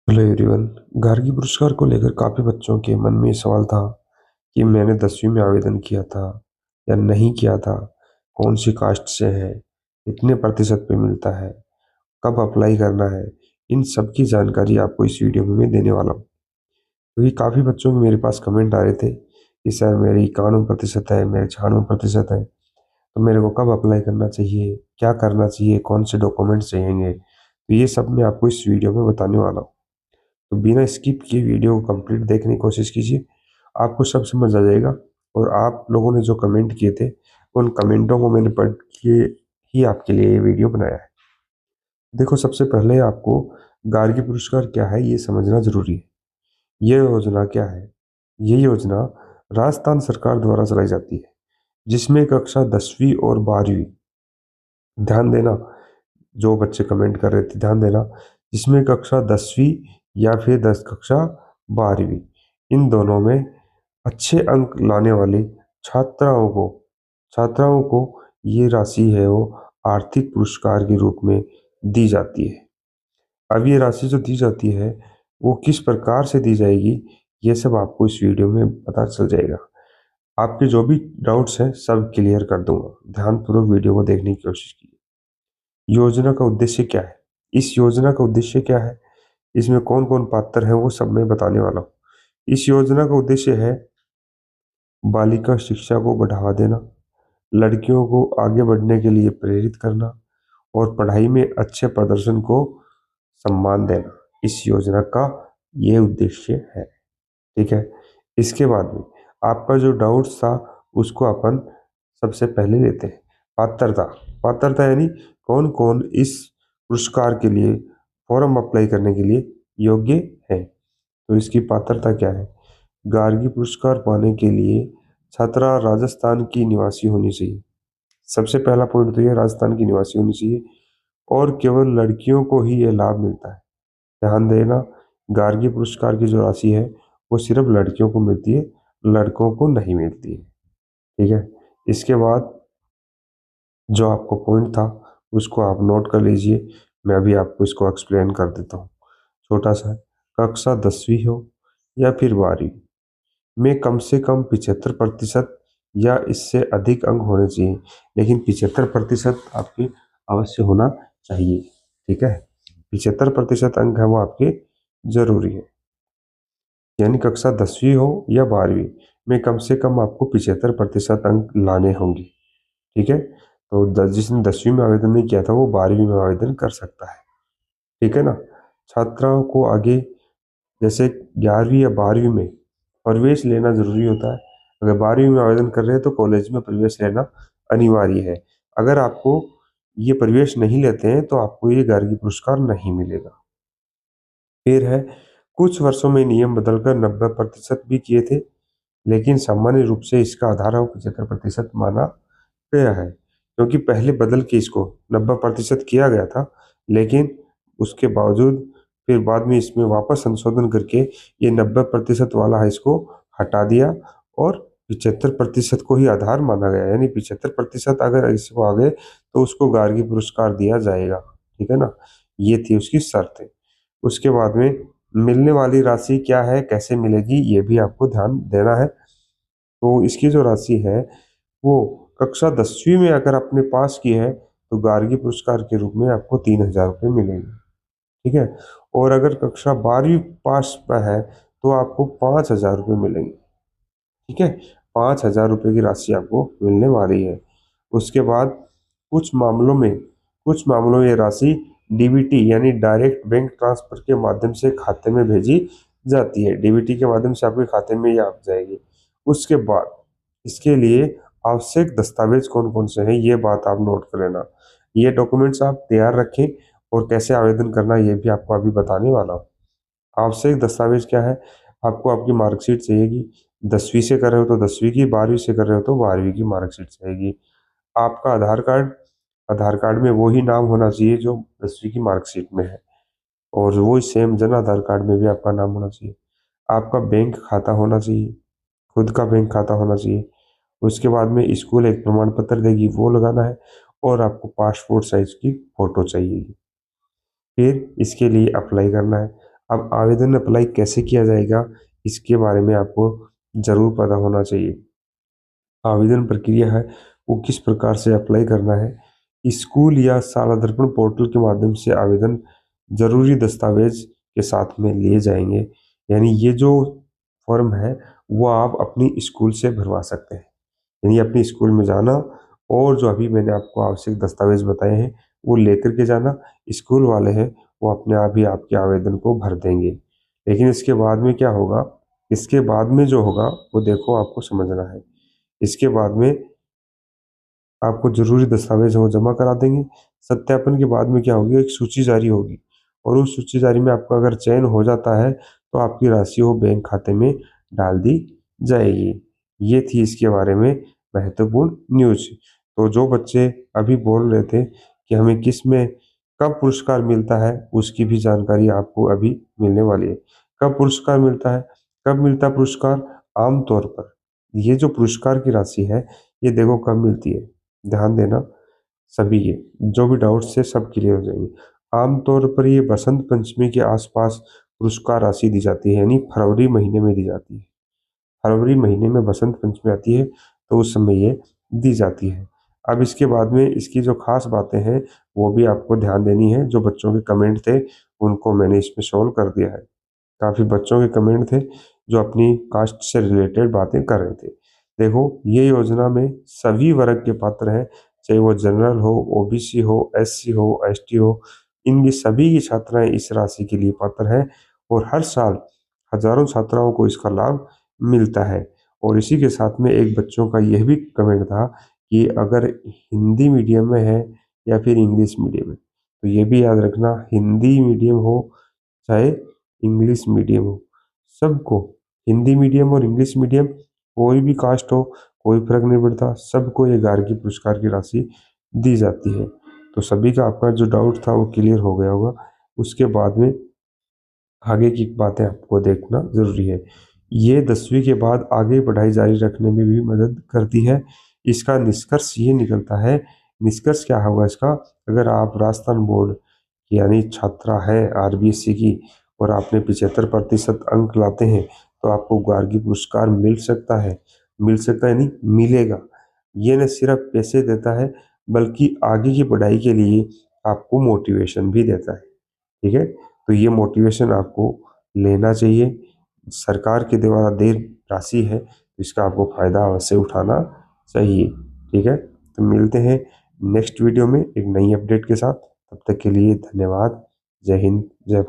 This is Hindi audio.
Hello everyone. गार्गी पुरस्कार को लेकर काफी बच्चों के मन में ये सवाल था कि मैंने 10वीं में आवेदन किया था या नहीं किया था, कौन सी कास्ट से है, कितने प्रतिशत पे मिलता है, कब अप्लाई करना है। इन सब की जानकारी आपको इस वीडियो में मैं देने वाला हूँ, क्योंकि काफी बच्चों के मेरे पास कमेंट आ रहे थे कि सर मेरी 91% है, मेरे 96% है, तो मेरे को कब अप्लाई करना चाहिए, क्या करना चाहिए, कौन से डॉक्यूमेंट चाहिएंगे। तो ये सब मैं आपको इस वीडियो में बताने वाला हूँ। तो बिना स्किप किए वीडियो को कंप्लीट देखने की कोशिश कीजिए, आपको सब समझ आ जाएगा। और आप लोगों ने जो कमेंट किए थे, उन कमेंटों को मैंने पढ़ के ही आपके लिए ये वीडियो बनाया है। देखो, सबसे पहले आपको गार्गी पुरस्कार क्या है ये समझना जरूरी है। ये योजना क्या है? ये योजना राजस्थान सरकार द्वारा चलाई जाती है, जिसमें कक्षा 10वीं और 12वीं, ध्यान देना, जो बच्चे कमेंट कर रहे थे ध्यान देना, जिसमें कक्षा 10वीं या फिर 12वीं, इन दोनों में अच्छे अंक लाने वाली छात्राओं को छात्राओं को ये राशि है वो आर्थिक पुरस्कार के रूप में दी जाती है। अब ये राशि जो दी जाती है वो किस प्रकार से दी जाएगी, ये सब आपको इस वीडियो में पता चल जाएगा। आपके जो भी डाउट्स हैं सब क्लियर कर दूंगा, ध्यानपूर्वक वीडियो को देखने की कोशिश कीजिए। योजना का उद्देश्य क्या है? इस योजना का उद्देश्य क्या है, इसमें कौन कौन पात्र हैं वो सब मैं बताने वाला हूँ। इस योजना का उद्देश्य है बालिका शिक्षा को बढ़ावा देना, लड़कियों को आगे बढ़ने के लिए प्रेरित करना और पढ़ाई में अच्छे प्रदर्शन को सम्मान देना। इस योजना का ये उद्देश्य है। ठीक है। इसके बाद में आपका जो डाउट्स था उसको अपन सबसे पहले लेते हैं। पात्रता। पात्रता यानी कौन कौन इस पुरस्कार के लिए फॉर्म अप्लाई करने के लिए योग्य है। तो इसकी पात्रता क्या है? गार्गी पुरस्कार पाने के लिए छात्रा राजस्थान की निवासी होनी चाहिए। सबसे पहला पॉइंट तो ये राजस्थान की निवासी होनी चाहिए, और केवल लड़कियों को ही यह लाभ मिलता है। ध्यान देना, गार्गी पुरस्कार की जो राशि है वो सिर्फ लड़कियों को मिलती है, लड़कों को नहीं मिलती है। ठीक है। इसके बाद जो आपको पॉइंट था उसको आप नोट कर लीजिए, मैं अभी आपको इसको एक्सप्लेन कर देता हूँ। छोटा सा है। कक्षा 10वीं हो या फिर 12वीं में कम से कम 75% या इससे अधिक अंक होने चाहिए, लेकिन 75% आपके अवश्य होना चाहिए। ठीक है। 75% अंक है वो आपके जरूरी है। यानी कक्षा 10वीं हो या 12वीं में कम से कम आपको 75% अंक लाने होंगे। ठीक है। तो जिसने 10वीं में आवेदन नहीं किया था वो 12वीं में आवेदन कर सकता है। ठीक है ना। छात्राओं को आगे जैसे 11वीं या 12वीं में प्रवेश लेना जरूरी होता है। अगर 12वीं में आवेदन कर रहे हैं तो कॉलेज में प्रवेश लेना अनिवार्य है। अगर आपको ये प्रवेश नहीं लेते हैं तो आपको ये गार्गी पुरस्कार नहीं मिलेगा। फिर है, कुछ वर्षों में नियम बदलकर 90% भी किए थे, लेकिन सामान्य रूप से इसका आधार 75% माना गया है, क्योंकि पहले बदल के इसको 90% किया गया था, लेकिन उसके बावजूद फिर बाद में इसमें वापस संशोधन करके ये 90% वाला है इसको हटा दिया, और 75% को ही आधार माना गया। यानी 75% अगर इसको आ गए तो उसको गार्गी पुरस्कार दिया जाएगा। ठीक है ना। ये थी उसकी शर्त। उसके बाद में मिलने वाली राशि क्या है, कैसे मिलेगी, ये भी आपको ध्यान देना है। तो इसकी जो राशि है वो कक्षा 10वीं में अगर आपने पास की है तो गार्गी पुरस्कार के रूप में आपको 3,000 रुपये मिलेंगे। ठीक है। और अगर कक्षा 12वीं पास पर है तो आपको 5,000 रुपये मिलेंगे। ठीक है। 5,000 रुपये की राशि आपको मिलने वाली है। उसके बाद कुछ मामलों में कुछ मामलों में ये राशि डीबीटी यानी डायरेक्ट बैंक ट्रांसफर के माध्यम से खाते में भेजी जाती है। डीबीटी के माध्यम से आपके खाते में ये आ जाएगी। उसके बाद इसके लिए आवश्यक दस्तावेज कौन कौन से हैं ये बात आप नोट कर लेना। ये डॉक्यूमेंट्स आप तैयार रखें, और कैसे आवेदन करना ये भी आपको अभी बताने वाला हूँ। आवश्यक दस्तावेज क्या है? आपको आपकी मार्कशीट चाहिएगी। 10वीं से कर रहे हो तो 10वीं की, 12वीं से कर रहे हो तो 12वीं की मार्कशीट चाहिएगी। आपका आधार कार्ड, आधार कार्ड में वही नाम होना चाहिए जो 10वीं की मार्कशीट में है, और वही सेम जन आधार कार्ड में भी आपका नाम होना चाहिए। आपका बैंक खाता होना चाहिए, खुद का बैंक खाता होना चाहिए। उसके बाद में स्कूल एक प्रमाण पत्र देगी वो लगाना है, और आपको पासपोर्ट साइज की फोटो चाहिए। फिर इसके लिए अप्लाई करना है। अब आवेदन अप्लाई कैसे किया जाएगा, इसके बारे में आपको ज़रूर पता होना चाहिए। आवेदन प्रक्रिया है वो किस प्रकार से अप्लाई करना है। स्कूल या शाला दर्पण पोर्टल के माध्यम से आवेदन जरूरी दस्तावेज के साथ में लिए जाएंगे। यानी ये जो फॉर्म है वो आप अपनी स्कूल से भरवा सकते हैं। यानी अपनी स्कूल में जाना और जो अभी मैंने आपको आवश्यक दस्तावेज बताए हैं वो लेकर के जाना। स्कूल वाले हैं वो अपने आप ही आपके आवेदन को भर देंगे। लेकिन इसके बाद में क्या होगा, इसके बाद में जो होगा वो देखो आपको समझना है। इसके बाद में आपको ज़रूरी दस्तावेज वो जमा करा देंगे। सत्यापन के बाद में क्या होगी, एक सूची जारी होगी और उस सूची जारी में आपका अगर चयन हो जाता है तो आपकी राशि वो बैंक खाते में डाल दी जाएगी। ये थी इसके बारे में महत्वपूर्ण न्यूज़। तो जो बच्चे अभी बोल रहे थे कि हमें किस में कब पुरस्कार मिलता है, उसकी भी जानकारी आपको अभी मिलने वाली है। कब पुरस्कार मिलता है, कब मिलता है पुरस्कार? आम तौर पर ये जो पुरस्कार की राशि है ये देखो कब मिलती है, ध्यान देना सभी, ये जो भी डाउट्स है सब क्लियर हो जाएंगे। आमतौर पर ये बसंत पंचमी के आसपास पुरस्कार राशि दी जाती है, यानी फरवरी महीने में दी जाती है। फरवरी महीने में बसंत पंचमी आती है तो उस समय ये दी जाती है। अब इसके बाद में इसकी जो खास बातें हैं वो भी आपको ध्यान देनी है। जो बच्चों के कमेंट थे उनको मैंने इसमें सॉल्व कर दिया है। काफ़ी बच्चों के कमेंट थे जो अपनी कास्ट से रिलेटेड बातें कर रहे थे। देखो ये योजना में सभी वर्ग के पात्र हैं, चाहे वो जनरल हो, ओबीसी हो, एससी हो, एसटी हो, इनकी सभी की छात्राएं इस राशि के लिए पात्र हैं और हर साल हजारों छात्राओं को इसका लाभ मिलता है। और इसी के साथ में एक बच्चों का यह भी कमेंट था कि अगर हिंदी मीडियम में है या फिर इंग्लिश मीडियम में, तो ये भी याद रखना, हिंदी मीडियम हो चाहे इंग्लिश मीडियम हो, सबको, हिंदी मीडियम और इंग्लिश मीडियम, कोई भी कास्ट हो, कोई फर्क नहीं पड़ता, सबको ये गार्गी पुरस्कार की राशि दी जाती है। तो सभी का आपका जो डाउट था वो क्लियर हो गया होगा। उसके बाद में आगे की बातें आपको देखना जरूरी है। ये 10वीं के बाद आगे पढ़ाई जारी रखने में भी मदद करती है। इसका निष्कर्ष ये निकलता है, निष्कर्ष क्या होगा इसका, अगर आप राजस्थान बोर्ड की यानी छात्रा है आरबीएससी की और आपने 75% अंक लाते हैं तो आपको गार्गी पुरस्कार मिल सकता है। मिल सकता है नहीं, मिलेगा। ये न सिर्फ पैसे देता है बल्कि आगे की पढ़ाई के लिए आपको मोटिवेशन भी देता है। ठीक है, तो ये मोटिवेशन आपको लेना चाहिए। सरकार के द्वारा दे राशि है तो इसका आपको फायदा अवश्य उठाना चाहिए। ठीक है, तो मिलते हैं नेक्स्ट वीडियो में एक नई अपडेट के साथ। तब तक के लिए धन्यवाद। जय हिंद, जय भारत।